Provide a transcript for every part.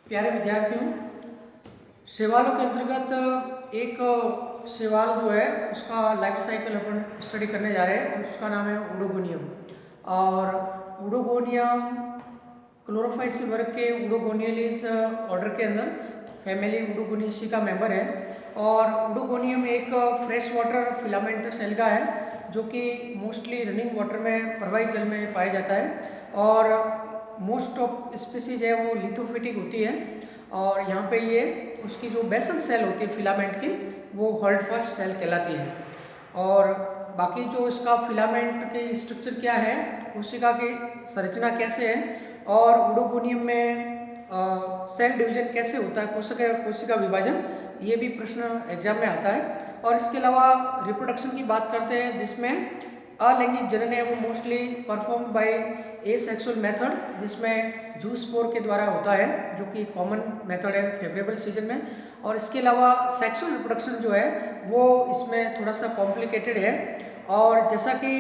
प्यारे विद्यार्थियों, शैवालों के अंतर्गत एक शैवाल जो है उसका लाइफ साइकिल अपन स्टडी करने जा रहे हैं। उसका नाम है उडोगोनियम। और उडोगोनियम क्लोरोफाइसी वर्ग के उडोगोनियलिस ऑर्डर के अंदर फैमिली उडोगोनियसी का मेंबर है। और उडोगोनियम एक फ्रेश वाटर फिलामेंट सेल का है जो कि मोस्टली रनिंग वाटर में प्रवाही जल में पाया जाता है। और मोस्ट ऑफ स्पीसीज है वो लिथोफिटिक होती है। और यहाँ पे ये उसकी जो बेसल सेल होती है फिलामेंट की वो होल्डफास्ट सेल कहलाती है। और बाकी जो इसका फिलामेंट के स्ट्रक्चर क्या है, कोशिका की संरचना कैसे है, और उडोगोनियम में सेल डिवीजन कैसे होता है, कोशिका विभाजन, ये भी प्रश्न एग्जाम में आता है। और इसके अलावा रिप्रोडक्शन की बात करते हैं जिसमें अलैंगिक जनन है वो mostly perform by asexual method, जिसमें जूस्पोर के द्वारा होता है जो कि कॉमन मेथड है फेवरेबल सीजन में। और इसके अलावा सेक्सुअल रिप्रोडक्शन जो है वो इसमें थोड़ा सा कॉम्प्लिकेटेड है। और जैसा कि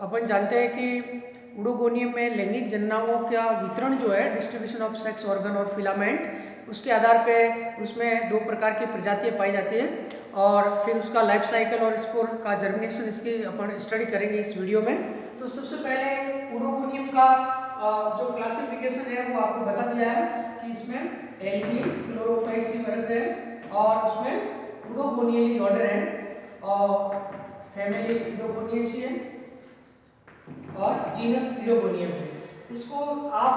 अपन जानते हैं कि उडोगोनियम में लैंगिक जननांगों का वितरण जो है डिस्ट्रीब्यूशन ऑफ सेक्स ऑर्गन और फिलामेंट, उसके आधार पे उसमें दो प्रकार की प्रजातियां पाई जाती है। और फिर उसका लाइफ साइकिल और स्पोर का जर्मिनेशन इसकी अपन स्टडी करेंगे इस वीडियो में। तो सबसे पहले उडोगोनियम का जो क्लासिफिकेशन है वो आपको बता दिया है कि इसमें एल्गी क्लोरोफाइसी वर्ग है और उसमें उडोगोनियली ऑर्डर है और फैमिली उडोगोनियसी है और जीनस इडोगोनियम है। इसको आप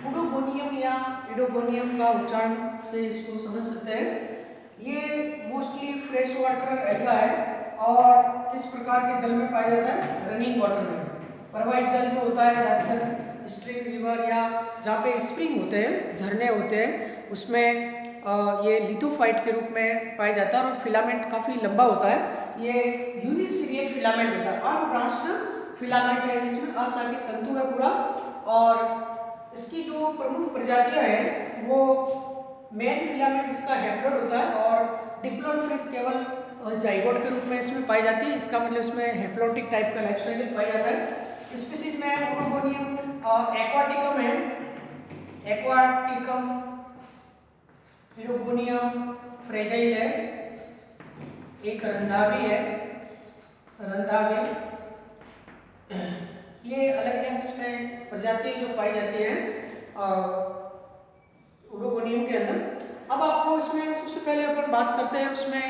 उडोगोनियम या इडोगोनियम का उच्चारण से इसको समझ सकते हैं। ये मोस्टली फ्रेश वाटर एल्गा है और किस प्रकार के जल में पाया जाता है, रनिंग वाटर में। प्रवाहित जल जो होता है ज़्यादातर स्ट्रीम, रिवर या जहाँ पे स्प्रिंग होते हैं, झरने होते हैं, उसमें ये लिथोफाइट के रूप में पाया जाता है। और फिलामेंट काफ़ी लंबा होता है। ये यूनिसीरियल फिलामेंट होता है, अनब्रांच्ड फिलामेंट है, इसमें अशाखित तंतु है पूरा। और इसकी जो प्रमुख प्रजातियां हैं वो मेन फिलामेंट इसका हैप्लॉइड होता है और डिप्लॉइड फिश केवल जाइगोट के रूप में इसमें पाई जाती है। इसका मतलब इसमें हैप्लॉइडिक टाइप का लाइफ साइकिल पाया जाता है। स्पीशीज में उडोगोनियम एक्वाटिकम है, एक्वाटिकम, इडोगोनियम फ्रेजाइल है, एक रंधावी है, रंधावी। ये अलग अलग इसमें प्रजाति जो पाई जाती है उडोगोनियम के अंदर। अब आपको इसमें सबसे पहले अपन बात करते हैं उसमें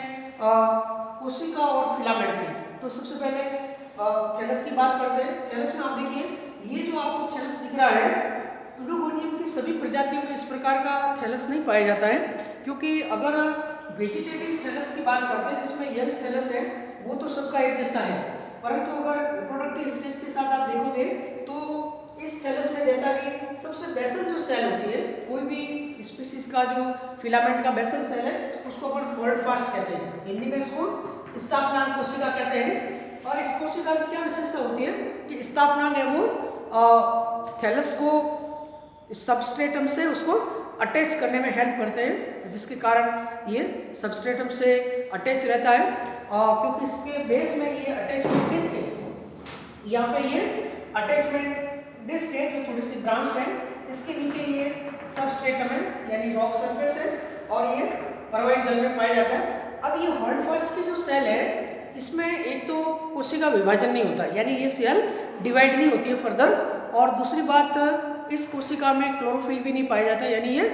कोशिका और फिलामेंट की। तो सबसे पहले थैलस की बात करते हैं। थैलस में आप देखिए ये जो आपको थैलस दिख रहा है, उडोगोनियम की सभी प्रजातियों में इस प्रकार का थैलस नहीं पाया जाता है। क्योंकि अगर वेजिटेटिव थैलस की बात करते हैं जिसमें यंग थैलस है वो तो सबका एक जैसा है, परंतु अगर रिप्रोडक्टिव स्टेज के साथ आप देखोगे तो इस थैलस में जैसा कि सबसे बेसल जो सेल होती है, कोई भी स्पीसीज का जो फिलामेंट का बेसल सेल है उसको अपन होल्डफास्ट कहते हैं, हिंदी में इसको स्थापनांग कोशिका कहते हैं। और इस कोशिका की क्या विशेषता होती है कि स्थापनांग है वो थैलस को सबस्ट्रेटम से उसको अटैच करने में हेल्प करते हैं, जिसके कारण ये सबस्ट्रेटम से अटैच रहता है। क्योंकि इसके बेस में ये अटैचमेंट डिस्क है, यहाँ पे ये अटैचमेंट डिस्क है जो थोड़ी सी ब्रांच्ड है, इसके नीचे ये सबस्ट्रेटम है यानी रॉक सरफेस है और ये प्रवाहित जल में पाया जाता है। अब ये होल्डफास्ट की जो सेल है इसमें एक तो कोशिका विभाजन नहीं होता, यानी ये सेल डिवाइड नहीं होती है फर्दर। और दूसरी बात, इस कोशिका में क्लोरोफिल भी नहीं पाया जाता, यानी ये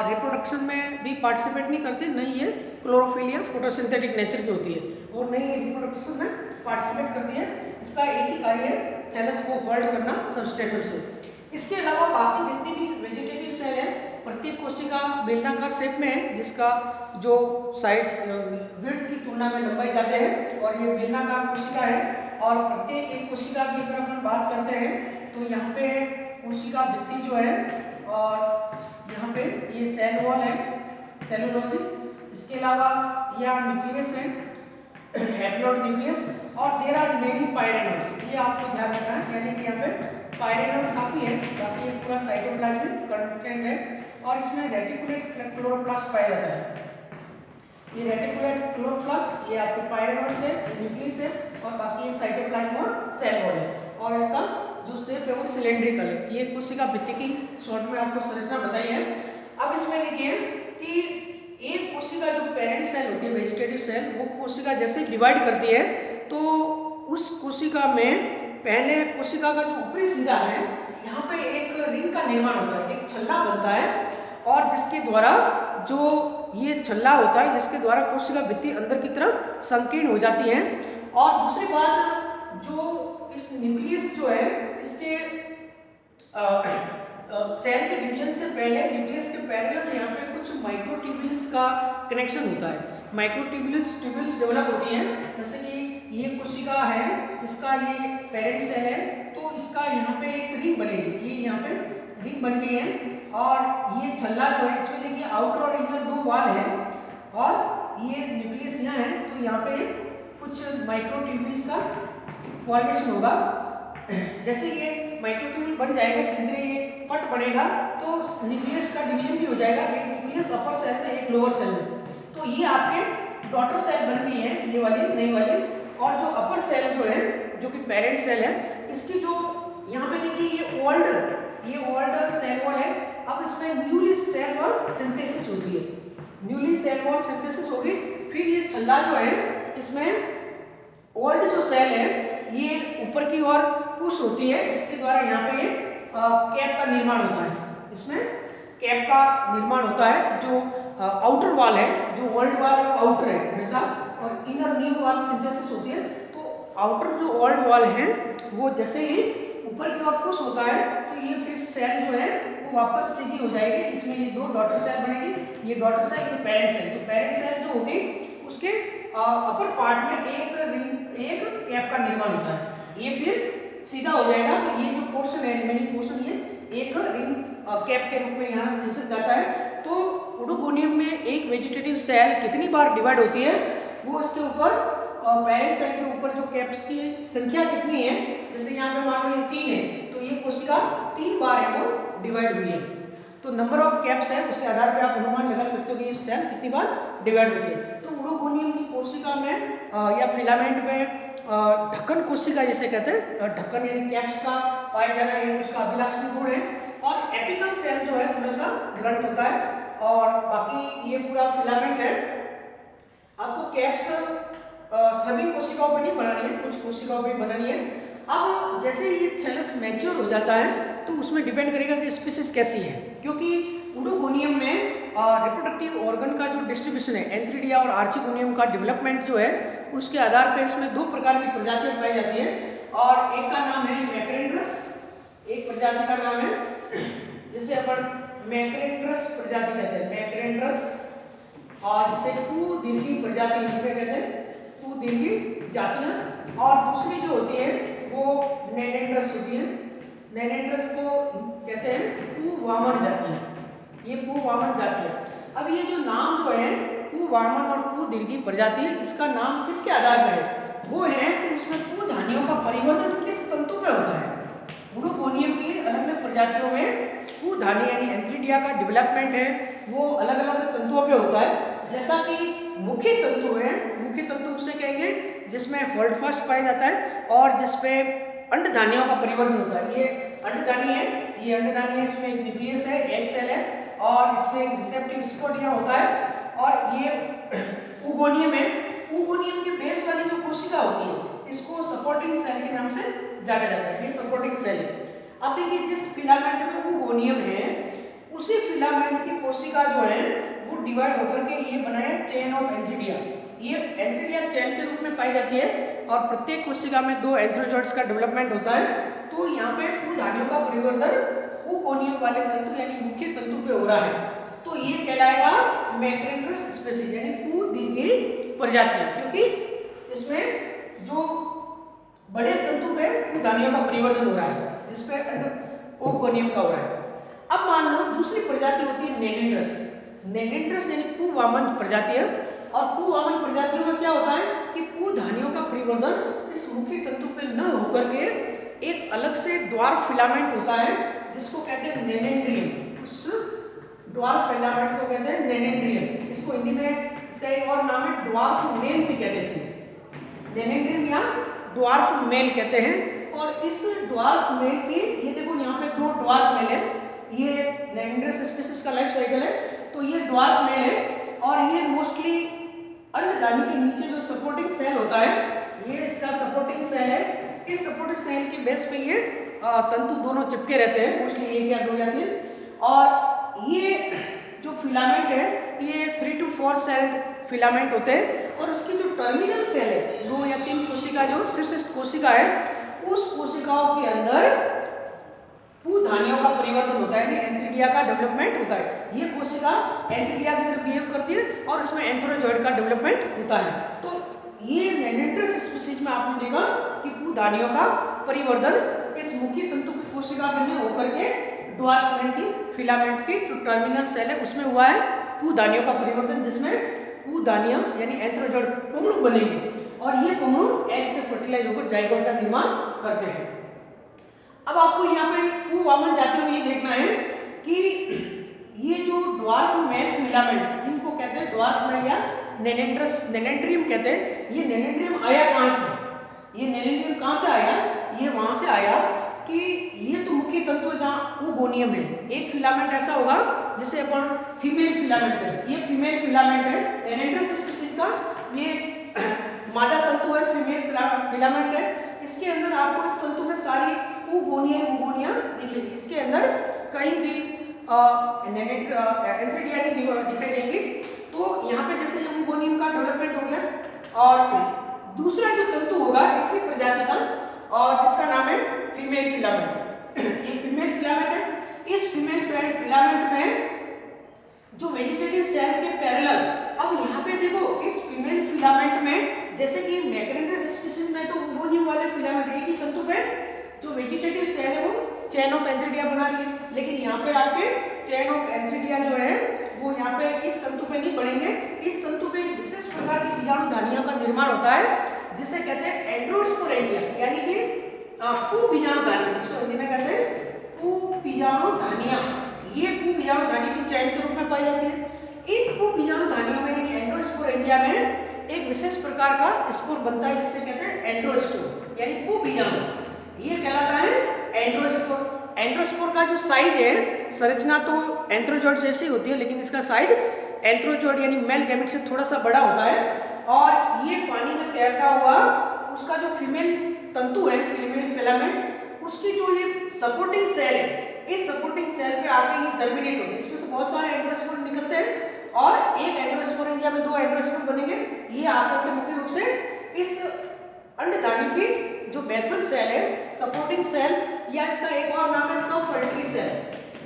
रिप्रोडक्शन में भी पार्टिसिपेट नहीं करती, नहीं ये क्लोरोफिल या फोटोसिंथेटिक नेचर की होती है और नहीं ये रिप्रोडक्शन में पार्टिसिपेट करती है। इसका एक ही कार्य है थैलस को होल्ड करना सबस्ट्रेटम से। इसके अलावा बाकी जितनी भी वेजिटेटिव सेल है प्रत्येक कोशिका बेलनाकार शेप में है, जिसका जो साइज विड्थ की तुलना में लंबाई ज़्यादा है और ये बेलनाकार कोशिका है। और प्रत्येक एक कोशिका की अगर अपन बात करते हैं तो यहाँ पे कोशिका भित्ति जो है और यहाँ पे ये सेल वॉल है, सेलुलोजी। इसके अलावा यह न्यूक्लियस है, हैप्लॉइड न्यूक्लियस, और देयर आर मेनी पायरेनोड्स, ये आपको ध्यान रखना है, यानी कि यहाँ पे पायरेनोड काफी है, बाकी पूरा साइटोप्लाज्म कंटेंट है। और इसमें रेटिकुलेट क्लोरोप्लास्ट पाया जाता है। ये रेटिकुलेट क्लोरोप्लास्ट ये आपके पायरेनोड्स है, ये न्यूक्लियस है और बाकी ये साइटोप्लाज्म और सेल वॉल है। और इसका जो शेप है वो सिलेंड्रिकल है। ये कोशिका भित्ति की शॉर्ट में आपको संरचना बताई है। अब इसमें देखिए कि एक कोशिका जो पेरेंट सेल होती है वेजिटेटिव सेल, वो कोशिका जैसे डिवाइड करती है तो उस कोशिका में पहले कोशिका का जो ऊपरी सिरा है यहाँ पे एक रिंग का निर्माण होता है, एक छल्ला बनता है, और जिसके द्वारा जो ये छल्ला होता है जिसके द्वारा कोशिका भित्ति अंदर की तरफ संकीर्ण हो जाती है। और दूसरी बात, जो इस न्यूक्लियस जो है इसके सेल के डिवीजन से पहले न्यूक्लियस के पैरेलल यहाँ पे कुछ माइक्रोट्यूब्यूल्स का कनेक्शन होता है। माइक्रोट्यूब्यूल्स डेवलप होती हैं, जैसे कि ये कोशिका है, इसका ये पेरेंट सेल है, तो इसका यहाँ पे एक रिंग बनेगी, ये यहाँ पे रिंग बन गई है, और ये छल्ला जो है इसमें देखिए आउटर और इनर दो वाल है, और ये न्यूक्लियस यहाँ है, तो यहाँ पे कुछ माइक्रोट्यूब्यूल्स का फॉर्मेशन होगा। जैसे ये माइक्रोट्यूब्यूल बन जाएगा, धीरे धीरे ये पट बनेगा, तो न्यूक्लियस का डिवीजन भी हो जाएगा, एक न्यूक्लियस अपर सेल में, एक लोअर सेल में। तो ये आपके डॉटर सेल बन गई है, ये वाली नई वाली। और जो अपर सेल जो है, जो कि पेरेंट सेल है, इसकी जो यहाँ पे देखिए ये ओल्ड सेल वॉल है। अब इसमें न्यूली सेल वॉल सिंथेसिस होती है, न्यूली सेल वॉल सिंथेसिस होगी। फिर ये छल्ला जो है, इसमें ओल्ड जो सेल है ये ऊपर की ओर पुश होती है, जिसके द्वारा यहाँ पे कैप का निर्माण होता है। इसमें कैप का निर्माण होता है, जो आउटर वॉल है, जो ओल्ड वॉल है वो आउटर है हमेशा, और इनर न्यू वॉल सिंथेसिस होती है। तो आउटर जो ओल्ड वॉल है वो जैसे ही ऊपर की ओर पुश होता है, तो ये फिर सेल जो है वो वापस सीधी हो जाएगी। इसमें ये दो डॉटर सेल बनेगी, ये डॉटर सेल, ये पेरेंट सेल। तो पेरेंट सेल जो होगी उसके अपर पार्ट में एक कैप का निर्माण होता है, ये फिर सीधा हो जाएगा। तो ये जो पोर्शन है, रिमेनिंग पोर्शन, ये एक रिंग कैप के रूप में यहाँ खिसक जाता है। तो ओडोगोनियम में एक वेजिटेटिव सेल कितनी बार डिवाइड होती है, वो इसके ऊपर पेरेंट सेल के ऊपर जो कैप्स की संख्या कितनी है, जैसे यहाँ पे मान लो ये 3 है, तो ये कोशिका 3 बार है वो डिवाइड हुई है। तो नंबर ऑफ कैप्स है, उसके आधार पे आप अनुमान लगा सकते हो कि ये सेल कितनी बार डिवाइड होती है। तो ओडोगोनियम की कोशिका में या फिलामेंट में ढक्कन कोशिका जिसे कहते हैं, ढक्कन यानी कैप्स का पाया जाना, ये उसका अभिलक्षण गुण है। और एपिकल सेल जो है थोड़ा सा ब्लंट होता है, और बाकी ये पूरा फिलामेंट है। आपको कैप्स सभी कोशिकाओं पर नहीं बनानी है, कुछ कोशिकाओं पर बनानी है। अब जैसे ये थैलस मैच्योर हो जाता है, तो उसमें डिपेंड करेगा कि स्पीसीज कैसी है, क्योंकि ओडोगोनियम में रिप्रोडक्टिव ऑर्गन का जो डिस्ट्रीब्यूशन है, एंथ्रीडिया और आर्चिगोनियम का डेवलपमेंट जो है, उसके आधार पे इसमें 2 प्रकार की प्रजातियां पाई जाती हैं। और एक का नाम है मैक्रेंड्रस, एक प्रजाति का नाम है जिसे अपन मैक्रेंड्रस प्रजाति कहते हैं, मैक्रेंड्रस, और जिसे कुदीर्घी प्रजाति हिंदी में कहते हैं, कुदीर्घी जातियां। और दूसरी जो होती है वो नेनेंड्रस होती है, नेनेंड्रस को कहते हैं कुवामन जातियां, ये कुवामन जाति है। अब ये जो नाम जो है कुवामन और कुदीर्घी प्रजाति, इसका नाम किसके आधार पर है, वो है कि उसमें कुधानियों का परिवर्तन किस तंतु में होता है। ओडोगोनियम की अलग अलग प्रजातियों में कुधानी यानी एंथ्रीडिया का डेवलपमेंट है वो अलग अलग तंतुओं पे होता है। जैसा कि मुख्य तंतु है, मुख्य तंतु उसे कहेंगे जिसमें होल्डफास्ट पाया जाता है और जिसपे अंडधानियों का परिवर्तन होता है। ये अंडधानी है, ये अंडधानी है, इसमें एक न्यूक्लियस है, एग सेल है, और इसमें एक रिसेप्टिव स्पॉट यहाँ होता है। और ये ओगोनियम है, ओगोनियम के बेस वाली जो कोशिका होती है इसको सपोर्टिंग सेल के नाम से जाना जाता है, ये सपोर्टिंग सेल है। अब देखिए जिस फिलामेंट में ओगोनियम है उसी फिलामेंट की कोशिका जो है वो डिवाइड होकर के ये बनाया चेन ऑफ एंथ्रीडिया। ये एंथ्रीडिया चेन के रूप में पाई जाती है और प्रत्येक कोशिका में 2 एंथ्रोजोइड्स का डेवलपमेंट होता है। तो यहाँ पे कुधानियों का परिवर्तन ओगोनियम वाले तंतु यानी मुख्य तंतु पे हो रहा है, तो ये कहलाएगा मैक्रेंड्रस स्पीसीज यानी कुदीर्घी प्रजातियां, क्योंकि इसमें जो बड़े तंतु पे कुधानियों का परिवर्तन हो रहा है जिसपे ओगोनियम का हो रहा है। अब मान लो दूसरी प्रजाति होती है नेनेंड्रस, नेनेंड्रस यानी कुवामन प्रजाति है। और कुवामन प्रजातियों में क्या होता है कि कुधानियों का परिवर्तन इस मुख्य तंतु पे न होकर के एक अलग से ड्वार्फ फिलामेंट होता है जिसको कहते हैं नेनेंड्रियम। उस ड्वार्फ फिलामेंट को कहते हैं नेनेंड्रियम। इसको हिंदी में इसका एक और नाम है ड्वार्फ मेल भी कहते हैं, इसे नेनेंड्रियम या ड्वार्फ मेल कहते हैं। और इस ड्वार्फ मेल की, ये देखो यहाँ पे दो ड्वार्फ मेल है, ये नेनेंड्रस स्पीशीज का लाइफ साइकिल है। तो ये ड्वार्फ मेल है और ये मोस्टली अंडदानी के नीचे जो सपोर्टिंग सेल होता है, ये इसका सपोर्टिंग सेल है। इस सपोर्टिंग सेल के बेस पे ये तंतु दोनों चिपके रहते हैं, मोस्टली एक या दो या तीन। और ये जो फिलामेंट है ये 3 to 4 सेल फिलामेंट होते हैं और उसकी जो टर्मिनल सेल है, 2 या 3 कोशिका जो शीर्ष कोशिका है, उस कोशिकाओं के अंदर पूधानियों का परिवर्तन होता है, यानी एंथ्रीडिया का डेवलपमेंट होता है। ये कोशिका एंथ्रीडिया की तरह बिहेव करती है और इसमें एंथ्रोजॉइड का डेवलपमेंट होता है। तो ये नेनेंड्रस स्पीशीज में आपने देखा कि पूधानियों का परिवर्तन इस मुख्य तंतु की कोशिका में होकर के ड्वार्फ मेल की फिलामेंट की जो टर्मिनल सेल है उसमें हुआ है पूधानियों का परिवर्तन, जिसमें पूधानियां यानी एंथ्रोजॉइड पुंगड़ू बनेंगे और ये पुंगड़ू एग से फर्टिलाइज होकर जाइगोट का निर्माण करते हैं। अब आपको यहाँ पे पूवामन जाते हुए ये देखना है कि ये जो ड्वार्फ मेल फिलामेंट, इनको कहते हैं ड्वार्फ मेल या नेनेंड्रियम कहते हैं। ये नेनेंड्रियम आया कहाँ से? ये नेनेंड्रियम कहाँ से आया? ये वहाँ से आया कि ये तो मुख्य तंतु है जहाँ ओगोनियम है, एक फिलामेंट ऐसा होगा जिसे अपन फीमेल फिलामेंट कहते हैं। ये फीमेल फिलामेंट है नेनेंड्रस स्पीशीज का, ये मादा तंतु है, फीमेल फिलामेंट है। इसके अंदर आपको इस तंतु में सारी ओगोनिया दिखेगी, इसके अंदर कहीं भी एंथ्रीडिया दिखाई देंगी। तो यहाँ पे जैसे ओगोनियम का डेवलपमेंट हो गया और दूसरा जो तंतु होगा इसी प्रजाति का और जिसका नाम है फीमेल फिलामेंट। ये फीमेल फिलामेंट है। इस फीमेल फिलामेंट में जो वेजिटेटिव सेल के पैरेलल, अब यहाँ पे देखो इस फीमेल फिलामेंट में जैसे कि मैक्रोनेंड्रस स्पीशीज में तो ओगोनियम वाले फिलामेंट एक ही तंतु पे जो वेजिटेटिव सेल है वो चेन ऑफ एंथ्रीडिया बना रही है, लेकिन यहाँ पे आपके चेन ऑफ एंथ्रीडिया जो है वो यहाँ पे इस तंतु पे नहीं बनेंगे। इस तंतु पे एक विशेष प्रकार की बीजाणुधानियों का निर्माण होता है जिसे कहते हैं एंड्रोस्पोरेंजिया, यानी कि पू बीजाणुधानी, इसको हिंदी में कहते हैं पू बीजाणुधानियां। ये पू बीजाणुधानी भी चैन के रूप में पाई जाती है। इन पू बीजाणुधानियों में यानी एंड्रोस्पोरेंजिया में एक विशेष प्रकार का स्पोर बनता है जिसे कहते हैं एंड्रोस्पोर, यानी पू बीजाणु, ये कहलाता है एंड्रोस्पोर। एंड्रोस्पोर का जो साइज है, संरचना तो एंथ्रोजॉइड जैसी होती है लेकिन इसका साइज एंथ्रोजॉइड यानी मेल गैमेट से थोड़ा सा बड़ा होता है और ये पानी में तैरता हुआ उसका जो फीमेल तंतु है, फीमेल फिलामेंट, उसकी जो ये सपोर्टिंग सेल है, इस सपोर्टिंग सेल पे आके ये जर्मिनेट होती है। इसमें से बहुत सारे एंड्रोस्पोर निकलते हैं और एक एंड्रोस्पोरेंजिया में 2 एंड्रोस्पोर बनेंगे। ये आकर के मुख्य रूप से इस अंडदानी की जो बेसल सेल है, सपोर्टिंग सेल, या इसका एक और नाम है सबफल्टरी सेल,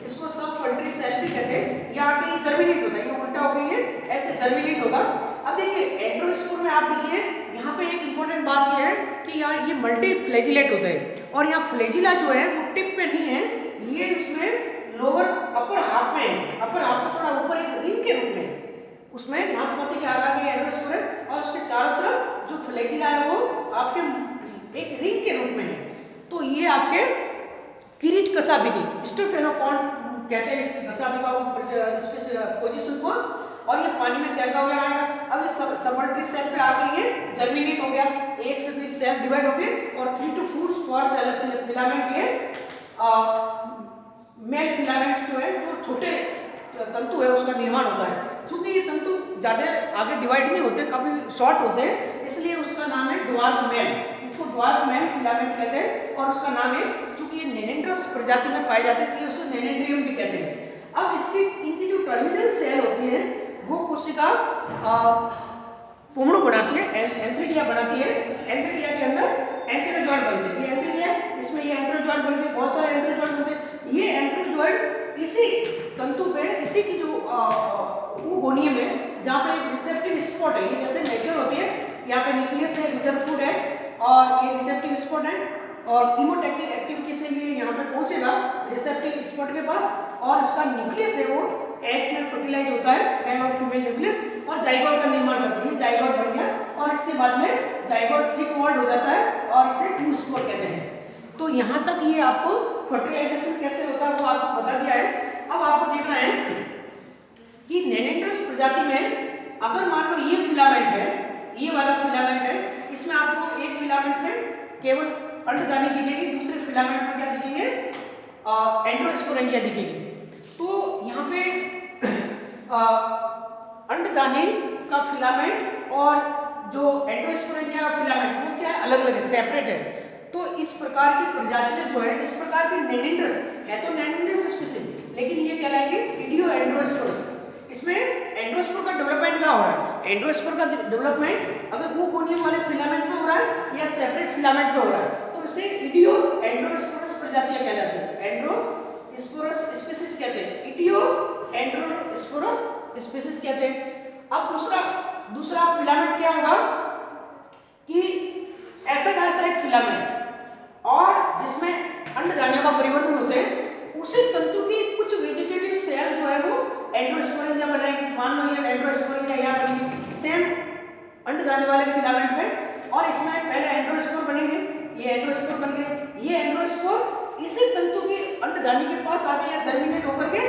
इसको सबफल्टरी सेल भी कहते हैं, या आके ये जर्मिनेट होता है, ये उल्टा हो गई है, ऐसे जर्मिनेट होगा। अब देखिए एंड्रोस्पोर में आप देखिए यहाँ पे एक इंपॉर्टेंट बात ये है कि यहाँ ये मल्टी फ्लैजिलेट होते हैं और यहाँ फ्लैजिला जो है वो टिप पे नहीं है, ये उसमें लोअर अपर हाफ में है, अपर हाफ से थोड़ा ऊपर एक रिंग के रूप में, उसमें नाशपाती के आकार के एंड्रोस्पोर है और उसके चारों तरफ जो फ्लैजिला है वो आपके एक रिंग के रूप में है। तो ये आपके किरीट कसाबिकी स्टेफेनोकॉन कहते हैं इस कसाबिका पोजीशन को, और ये पानी में तैरता हुआ आएगा। अब इस सबल्टरी सेल पे आके ये जर्मिनेट हो गया, एक से फिर सेल डिवाइड हो गए और 3 to 4 सेल फिलामेंट, ये मेल फिलामेंट जो है जो छोटे तंतु है उसका निर्माण होता है। चूंकि ये तंतु ज़्यादा आगे डिवाइड नहीं होते, काफ़ी शॉर्ट होते हैं, इसलिए उसका नाम है ड्वार्फ मेल, इसको ड्वार्फ मेल फिलामेंट कहते हैं और उसका नाम है, चूंकि ये नेनेंड्रस प्रजाति में पाए जाते हैं इसलिए उसको नेनेंड्रियम भी कहते हैं। अब इसकी इनकी जो टर्मिनल सेल होती है वो कोशिका पुंगड़ू बनाती है, एंथ्रीडिया बनाती है, एंथ्रीडिया के अंदर एंथ्रोजॉइड बनते हैं। ये एंथ्रीडिया, इसमें ये एंथ्रोजॉइड बनते हैं, बहुत सारे एंथ्रोजॉइड बनते हैं। ये एंथ्रोजॉइड इसी तंतु पे, इसी की जो ओगोनियम है जहाँ पे एक रिसेप्टिव स्पॉट है, ये जैसे नेचर होती है, यहाँ पे न्यूक्लियस है, रिजर्व फूड है और ये रिसेप्टिव स्पॉट है और कीमोटैक्टिक एक्टिविटी से ये यहाँ पे पहुंचेगा रिसेप्टिव स्पॉट के पास और उसका न्यूक्लियस है वो एग में फर्टिलाइज होता है, मेल और फीमेल न्यूक्लियस, और जाइगोट का निर्माण करता है। ये जाइगोट बन गया और इसके बाद में जाइगोट थिक वॉल्ड हो जाता है और इसे ट्रू स्पोर कहते हैं। तो यहाँ तक ये आपको फर्टिलाइजेशन कैसे होता है वो आपको बता दिया है। अब आपको देखना है कि नेनेंड्रस प्रजाति में अगर मान लो ये फिलामेंट है, ये वाला फिलामेंट है, इसमें आपको एक फिलामेंट में केवल अंडदानी दिखेगी, दूसरे फिलामेंट में क्या दिखेंगे, एंडोस्पोरेंजिया दिखेगी। तो यहाँ पे अंडदानी का फिलामेंट और जो एंडोस्पोरेंजिया का फिलामेंट वो क्या है, अलग अलग है, सेपरेट है। तो इस प्रकार की प्रजातियां जो है, इस प्रकार के नेनिंड्रस है तो नेनिंड्रस स्पीशीज, लेकिन ये कहलाएंगे इडियो एंड्रोस्पोरस। इसमें एंड्रोस्पोर का डेवलपमेंट कहाँ हो रहा है, एंड्रोस्पोर का डेवलपमेंट अगर वूकोनियम वाले फिलामेंट में हो रहा है या सेपरेट फिलामेंट में हो रहा है तो इसे इडियो एंड्रोस्पोरस प्रजातियां कहलाती है, एंड्रोस्पोरस स्पीशीज कहते हैं, इडियो एंड्रोस्पोरस स्पीशीज कहते हैं। अब दूसरा फिलामेंट क्या होगा कि ऐसा का ऐसा एक फिलामेंट और जिसमें अंडदानियों का परिवर्तन होते हैं, उसी तंतु की कुछ वेजिटेटिव सेल जो है वो एंड्रोस्पोरेंजिया बनाएगी। मान लो ये एंड्रोस्पोरेंजिया यहाँ बनेगी सेम अंडदानी वाले फिलामेंट में, और इसमें पहले एंड्रोस्पोर बनेंगे, ये एंड्रोस्पोर बन गए, ये एंड्रोस्पोर इसी तंतु की अंडदानी के पास आ गए या जर्मिनेट होकर के